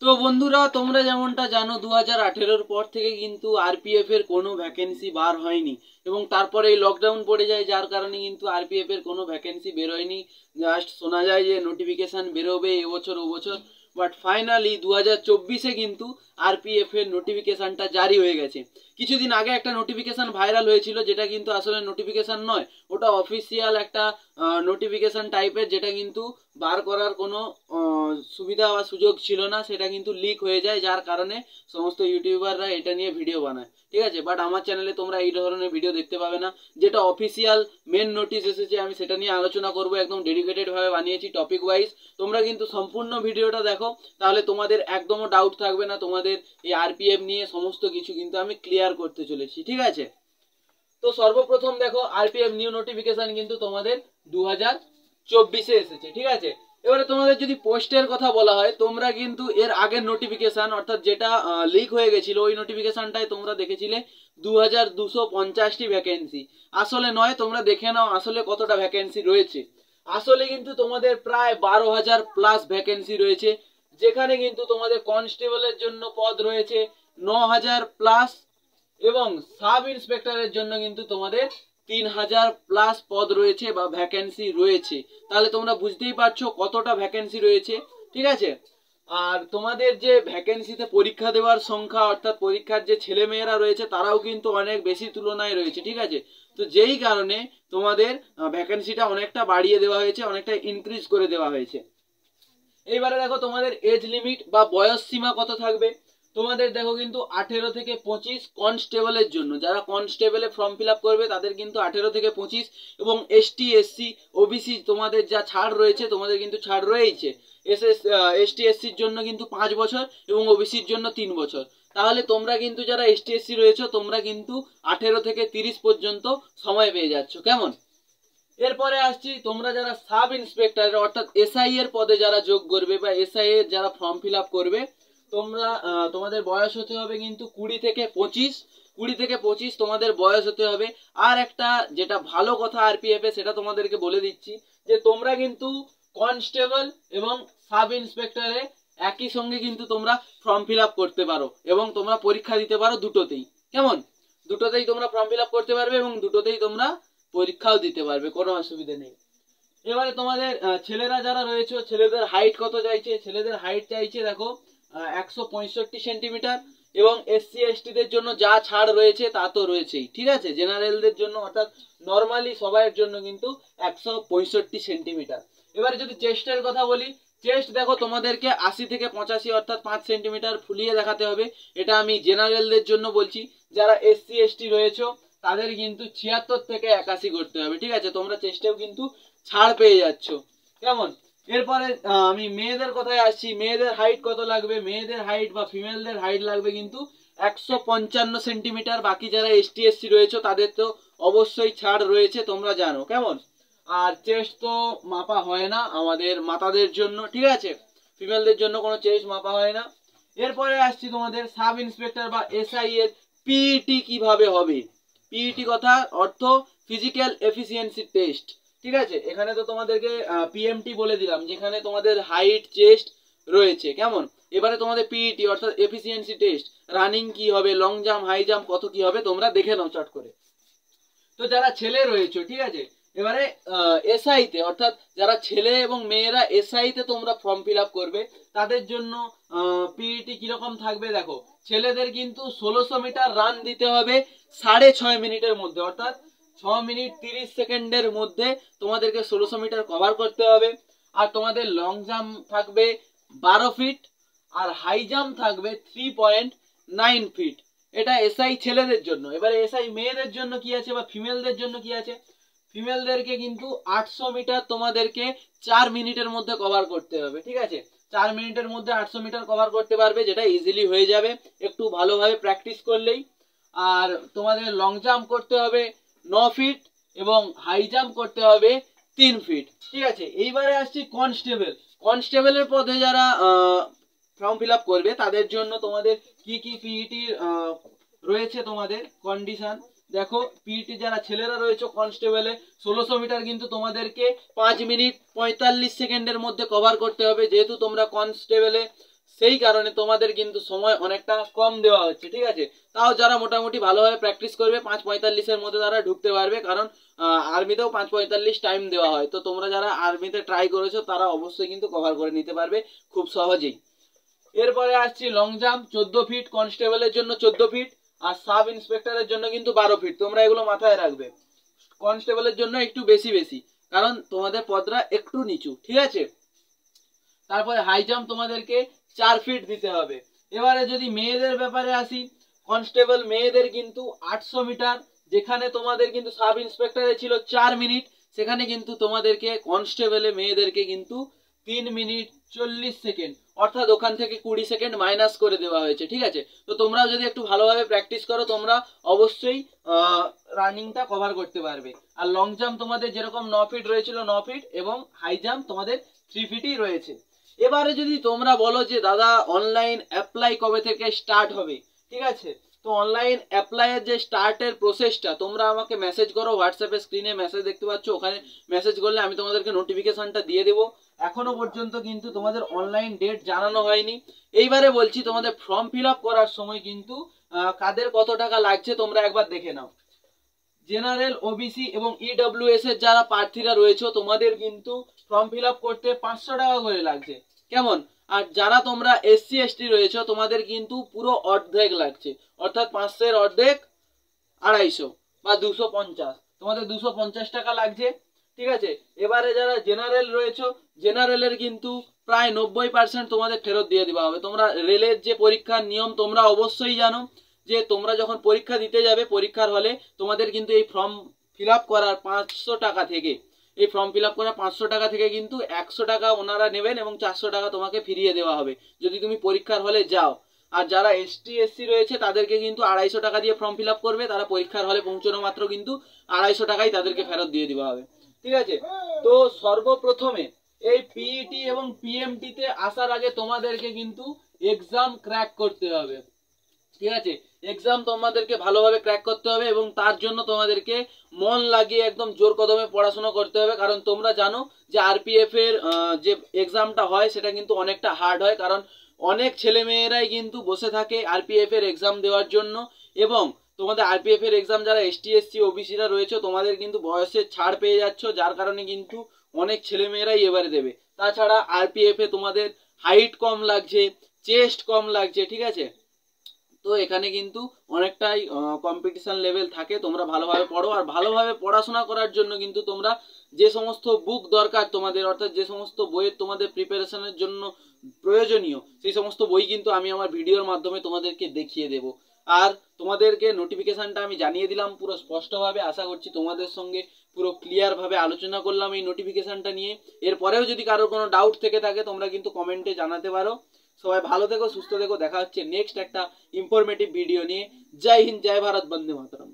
তো বন্ধুরা তোমরা যেমনটা জানো 2018 পর থেকে কিন্তু আরপিএফ এর কোনো ভ্যাকেন্সি বার হয়নি এবং তারপরে এই লকডাউন পড়ে যায়, যার কারণে কিন্তু আরপিএফ এর কোনো ভ্যাকেন্সি বেরোয়নি। জাস্ট শোনা যায় যে নোটিফিকেশন বেরোবে এবছর ওবছর, বাট ফাইনালি 2024-এ কিন্তু আরপিএফ এর নোটিফিকেশনটা জারি হয়ে গেছে। কিছুদিন আগে একটা নোটিফিকেশন ভাইরাল হয়েছিল, যেটা কিন্তু আসলে নোটিফিকেশন নয়, ওটা অফিসিয়াল একটা নোটিফিকেশন টাইপের, যেটা কিন্তু বার করার কোনো সুবিধা বা সুযোগ ছিল না, সেটা কিন্তু লিক হয়ে যায়, যার কারণে সমস্ত ইউটিউবাররা এটা নিয়ে ভিডিও বানায়। ঠিক আছে, বাট আমার চ্যানেলে তোমরা এই ধরনের ভিডিও দেখতে পাবে না। যেটা অফিসিয়াল মেন নোটিশ এসেছে আমি সেটা নিয়ে আলোচনা করব, একদম ডেডিকেটেড ভাবে বানিয়েছি টপিক ওয়াইজ। তোমরা কিন্তু সম্পূর্ণ ভিডিওটা দেখো, তাহলে তোমাদের একদমও ডাউট থাকবে না। তোমাদের এই আরপিএফ নিয়ে সমস্ত কিছু কিন্তু আমি ক্লিয়ার করতে চলেছি। ঠিক আছে, তো সর্বপ্রথম দেখো আরপিএফ নিউ নোটিফিকেশন কিন্তু তোমাদের 2024-এ এসেছে। ঠিক আছে, এবারে তোমাদের যদি পোস্টের কথা বলা হয়, তোমরা কিন্তু এর আগের নোটিফিকেশন অর্থাৎ যেটা লিক হয়ে গেছিল ওই নোটিফিকেশনটাই তোমরা দেখেছিলে 2250টি ভ্যাকেন্সি। আসলে নয়, তোমরা দেখে নাও আসলে কতটা ভ্যাকেন্সি রয়েছে। আসলে কিন্তু তোমাদের প্রায় 12,000 প্লাস ভ্যাকেন্সি রয়েছে, যেখানে কিন্তু তোমাদের কনস্টেবলের জন্য পদ রয়েছে 9,000 প্লাস এবং সাব ইন্সপেক্টরের জন্য কিন্তু তোমাদের 3,000 প্লাস পদ রয়েছে বা ভ্যাকেন্সি রয়েছে। তাহলে তোমরা বুঝতেই পারছো কতটা ভ্যাকেন্সি রয়েছে। ঠিক আছে, আর তোমাদের যে ভ্যাকেন্সিতে পরীক্ষা দেওয়ার সংখ্যা অর্থাৎ পরীক্ষার যে ছেলে মেয়েরা রয়েছে তারাও কিন্তু অনেক বেশি তুলনায় রয়েছে। ঠিক আছে, তো যেই কারণে তোমাদের ভ্যাকেন্সিটা অনেকটা বাড়িয়ে দেওয়া হয়েছে, অনেকটা ইনক্রিজ করে দেওয়া হয়েছে। এইবারে দেখো তোমাদের এজ লিমিট বা বয়স সীমা কত থাকবে। তোমাদের দেখো কিন্তু 18 থেকে 25 কনস্টেবলের জন্য, যারা কনস্টেবলে ফর্ম ফিল আপ করবে তাদের কিন্তু 18 থেকে 25, এবং এসটি এসসি ওবিসি তোমাদের যা ছাড় রয়েছে তোমাদের কিন্তু ছাড় রয়েছে। এসটি এসসির জন্য কিন্তু 5 বছর এবং ওবিসির জন্য 3 বছর। তাহলে তোমরা কিন্তু যারা এসটি এসসি রয়েছে তোমরা কিন্তু 18 থেকে 30 পর্যন্ত সময় পেয়ে যাচ্ছ। কেমন? এরপরে আসছি তোমরা যারা সাব ইন্সপেক্টর অর্থাৎ এসআই এর পদে যারা যোগ করবে বা এসআই এর যারা ফর্ম ফিল আপ করবে, তোমরা তোমাদের বয়স হতে হবে কিন্তু 20 থেকে 25 তোমাদের বয়স হতে হবে। আর একটা যেটা ভালো কথা আরপিএফ এ সেটা তোমাদেরকে বলে দিচ্ছি, যে তোমরা কিন্তু কনস্টেবল এবং সাব ইন্সপেক্টরে একই সঙ্গে কিন্তু তোমরা ফর্ম ফিল আপ করতে পারো এবং তোমরা পরীক্ষা দিতে পারো দুটোতেই। কেমন? দুটোতেই তোমরা ফর্ম ফিল আপ করতে পারবে এবং দুটোতেই তোমরা পরীক্ষাও দিতে পারবে, কোনো অসুবিধা নেই। এবারে তোমাদের ছেলেরা যারা রয়েছে ছেলেদের হাইট কত চাইছে? ছেলেদের হাইট চাইছে দেখো 165 সেন্টিমিটার, এবং এসসি এসটিদের জন্য যা ছাড় রয়েছে তা তো রয়েছেই। ঠিক আছে, জেনারেলদের জন্য অর্থাৎ নর্মালি সবাইয়ের জন্য কিন্তু 165 সেন্টিমিটার। এবারে যদি চেস্টের কথা বলি, চেস্ট দেখো তোমাদেরকে 80 থেকে 85 অর্থাৎ 5 সেন্টিমিটার ফুলিয়ে দেখাতে হবে। এটা আমি জেনারেলদের জন্য বলছি। যারা এসসি এসটি রয়েছে তাদের কিন্তু 76 থেকে 81 করতে হবে। ঠিক আছে, তোমরা চেষ্টাও কিন্তু ছাড় পেয়ে যাচ্ছ। কেমন? এরপরে আমি মেয়েদের কথায় আসছি। মেয়েদের হাইট কত লাগবে? মেয়েদের হাইট বা ফিমেলদের হাইট লাগবে কিন্তু 155 সেন্টিমিটার। বাকি যারা এসটি এসসি রয়েছে তাদের তো অবশ্যই ছাড় রয়েছে, তোমরা জানো। কেমন? আর চেস্ট তো মাপা হয় না আমাদের মাতাদের জন্য। ঠিক আছে, ফিমেলদের জন্য কোনো চেস্ট মাপা হয় না। এরপরে আসছি তোমাদের সাব ইন্সপেক্টর বা এসআই এর পিইটি কিভাবে হবে। পিইটি কথা অর্থ ফিজিক্যাল এফিসিয়েন্সি টেস্ট। ঠিক আছে, এখানে তো তোমাদেরকে পিএমটি বলে দিলাম, যেখানে তোমাদের হাইট চেস্ট রয়েছে। কেমন? এবারে তোমাদের পিইটি অর্থাৎ এফিসিয়েন্সি টেস্ট, রানিং কি হবে, লং জাম্প, হাই জাম্প কত কি হবে তোমরা দেখে নাও চট করে। তো যারা ছেলে রয়েছে, ঠিক আছে, এবারে এসআই তে অর্থাৎ যারা ছেলে এবং মেয়েরা এসআই তে তোমরা ফর্ম ফিল আপ করবে তাদের জন্য পিইটি কিরকম থাকবে দেখো। ছেলেদের কিন্তু 1600 মিটার রান দিতে হবে 6.5 মিনিটের মধ্যে, অর্থাৎ 6 মিনিট 30 সেকেন্ডের মধ্যে তোমাদেরকে 1600 মিটার কভার করতে হবে। আর তোমাদের লং জাম্প থাকবে 12 ফিট আর হাই জাম্প থাকবে 3.9 ফিট। এটা এসআই ছেলেদের জন্য। এবারে এসআই মেয়েদের জন্য কি আছে বা ফিমেলদের জন্য কি আছে? ফিমেলদেরকে কিন্তু 800 মিটার তোমাদেরকে 4 মিনিটের মধ্যে কভার করতে হবে। ঠিক আছে, 4 মিনিটের মধ্যে 800 মিটার কভার করতে পারবে, যেটা ইজিলি হয়ে যাবে একটু ভালোভাবে প্র্যাকটিস করলেই। আর তোমাদের লং জাম্প করতে হবে 9 ফিট এবং হাই জাম্প করতে হবে 3 ফিট। ঠিক আছে, এইবারে আসছি কনস্টেবল। কনস্টেবলের পদে যারা ফর্ম ফিল আপ করবে তাদের জন্য তোমাদের কি কি পিইটি রয়েছে তোমাদের কন্ডিশন দেখো। পিইটি যারা ছেলেরা রয়েছে কনস্টেবলে 1600 মিটার কিন্তু তোমাদেরকে 5 মিনিট 45 সেকেন্ডের মধ্যে কভার করতে হবে, যেহেতু তোমরা কনস্টেবলে সেই কারণে তোমাদের কিন্তু সময় অনেকটা কম দেওয়া হচ্ছে, ঠিক আছে। তাও যারা মোটামুটি ভালোভাবে প্র্যাকটিস করবে 5:45-এর মধ্যে তারা ঢুকতে পারবে, কারণ আর্মিতেও 5:45 টাইম দেওয়া হয়। তো তোমরা যারা আর্মিতে ট্রাই করেছো তারা অবশ্যই কিন্তু কভার করে নিতে পারবে খুব সহজেই। এরপরে আসছি লং জাম্প 14 ফিট, কনস্টেবলের জন্য 14 ফিট, আর সাব ইন্সপেক্টরের জন্য কিন্তু 12 ফিট। তোমরা এগুলো মাথায় রাখবে। কনস্টেবলের জন্য একটু বেশি, কারণ তোমাদের পদরা একটু নিচু, ঠিক আছে। তারপরে হাই জাম্প তোমাদেরকে 4 ফিট দিতে হবে। এবারে যদি মেয়েদের ব্যাপারে আসি, কনস্টেবল মেয়েদের কিন্তু 800 মিটার, যেখানে তোমাদের কিন্তু সাব ইন্সপেক্টরে ছিল 4 মিনিট, সেখানে কিন্তু তোমাদেরকে কনস্টেবলে মেয়েদেরকে কিন্তু 3 মিনিট 40 সেকেন্ড, অর্থাৎ ওখান থেকে 20 সেকেন্ড মাইনাস করে দেওয়া হয়েছে, ঠিক আছে। তো তোমরাও যদি একটু ভালোভাবে প্র্যাকটিস করো তোমরা অবশ্যই রানিংটা কভার করতে পারবে। আর লং জাম্প তোমাদের যেরকম 9 ফিট রয়েছিল 9 ফিট, এবং হাই জাম্প তোমাদের 3 ফিটই রয়েছে। এবারে যদি তোমরা বলো যে দাদা অনলাইন অ্যাপ্লাই কবে থেকে স্টার্ট হবে, ঠিক আছে। তো অনলাইন অ্যাপ্লাইয়ের যে স্টার্টের প্রসেসটা, তোমরা আমাকে মেসেজ করো, হোয়াটসঅ্যাপে স্ক্রিনে মেসেজ দেখতে পাচ্ছ, ওখানে মেসেজ করলে আমি তোমাদেরকে নোটিফিকেশনটা দিয়ে দেবো। এখনো পর্যন্ত কিন্তু তোমাদের অনলাইন ডেট জানানো হয়নি। এইবারে বলছি তোমাদের ফর্ম ফিল আপ করার সময় কিন্তু কাদের কত টাকা লাগছে তোমরা একবার দেখে নাও। জেনারেল, ওবিসি এবং ইডব্লিউএস এর যারা প্রার্থীরা রয়েছে তোমাদের কিন্তু ফর্ম ফিল আপ করতে 500 টাকা করে লাগছে, কেমন। আর যারা তোমরা এসসি এসটি রয়েছে তোমাদের কিন্তু পুরো অর্ধেক লাগছে, অর্থাৎ 500-এর অর্ধেক 250 বা 250, তোমাদের 250 টাকা লাগছে, ঠিক আছে। এবারে যারা জেনারেল রয়েছে, জেনারেলের কিন্তু প্রায় 90% তোমাদের ফেরত দিয়ে দেওয়া হবে। তোমরা রেলের যে পরীক্ষার নিয়ম তোমরা অবশ্যই জানো, যে তোমরা যখন পরীক্ষা দিতে যাবে পরীক্ষার হলে তোমাদের কিন্তু এই ফর্ম ফিল আপ করার 500 টাকা থেকে, এই ফর্ম ফিল আপ করার 500 টাকা থেকে কিন্তু 100 টাকা ওনারা নেবেন এবং 400 টাকা তোমাকে ফিরিয়ে দেওয়া হবে যদি তুমি পরীক্ষার হলে যাও। আর যারা এসটি এসসি রয়েছে তাদেরকে কিন্তু 250 টাকা দিয়ে ফর্ম ফিল আপ করবে, তারা পরীক্ষার হলে পৌঁছানো মাত্র কিন্তু 250 টাকাই তাদেরকে ফেরত দিয়ে দেওয়া হবে, ঠিক আছে। তো সর্বপ্রথমে এই পিইটি এবং পিএমটি তে আসার আগে তোমাদেরকে কিন্তু এক্সাম ক্র্যাক করতে হবে, ঠিক আছে। এক্সাম তোমাদেরকে ভালোভাবে ক্র্যাক করতে হবে এবং তার জন্য তোমাদেরকে মন লাগিয়ে একদম জোর কদমে পড়াশোনা করতে হবে। কারণ তোমরা জানো যে আরপিএফ এর যে এক্সামটা হয় সেটা কিন্তু অনেকটা হার্ড হয়, কারণ অনেক ছেলে মেয়েরাই কিন্তু বসে থাকে আরপিএফ এর এক্সাম দেওয়ার জন্য। এবং তোমাদের আরপিএফ এর এক্সাম যারা এসটি এসসি ওবিসিরা রয়েছে তোমাদের কিন্তু বয়সের ছাড় পেয়ে যাচ্ছ, যার কারণে কিন্তু অনেক ছেলে মেয়েরাই এবারে দেবে। তাছাড়া আরপিএফ এ তোমাদের হাইট কম লাগছে, চেস্ট কম লাগছে, ঠিক আছে। তো এখানে কিন্তু অনেকটাই কম্পিটিশন লেভেল থাকে। তোমরা ভালোভাবে পড়ো, আর ভালোভাবে পড়াশোনা করার জন্য কিন্তু তোমরা যে সমস্ত বুক দরকার তোমাদের, অর্থাৎ যে সমস্ত বইয়ের তোমাদের প্রিপারেশনের জন্য প্রয়োজনীয়, সেই সমস্ত বই কিন্তু আমি আমার ভিডিওর মাধ্যমে তোমাদেরকে দেখিয়ে দেব। আর তোমাদেরকে নোটিফিকেশনটা আমি জানিয়ে দিলাম পুরো স্পষ্টভাবে। আশা করছি তোমাদের সঙ্গে পুরো ক্লিয়ার ভাবে আলোচনা করলাম এই নোটিফিকেশনটা নিয়ে। এরপরেও যদি কারোর কোনো ডাউট থেকে থাকে তোমরা কিন্তু কমেন্টে জানাতে পারো। সবাই ভালো থেকো, সুস্থ থেকো, দেখা হচ্ছে নেক্সট একটা ইনফরমেটিভ ভিডিও নিয়ে। জয় হিন্দ, জয় ভারত, বন্দে মাতরম।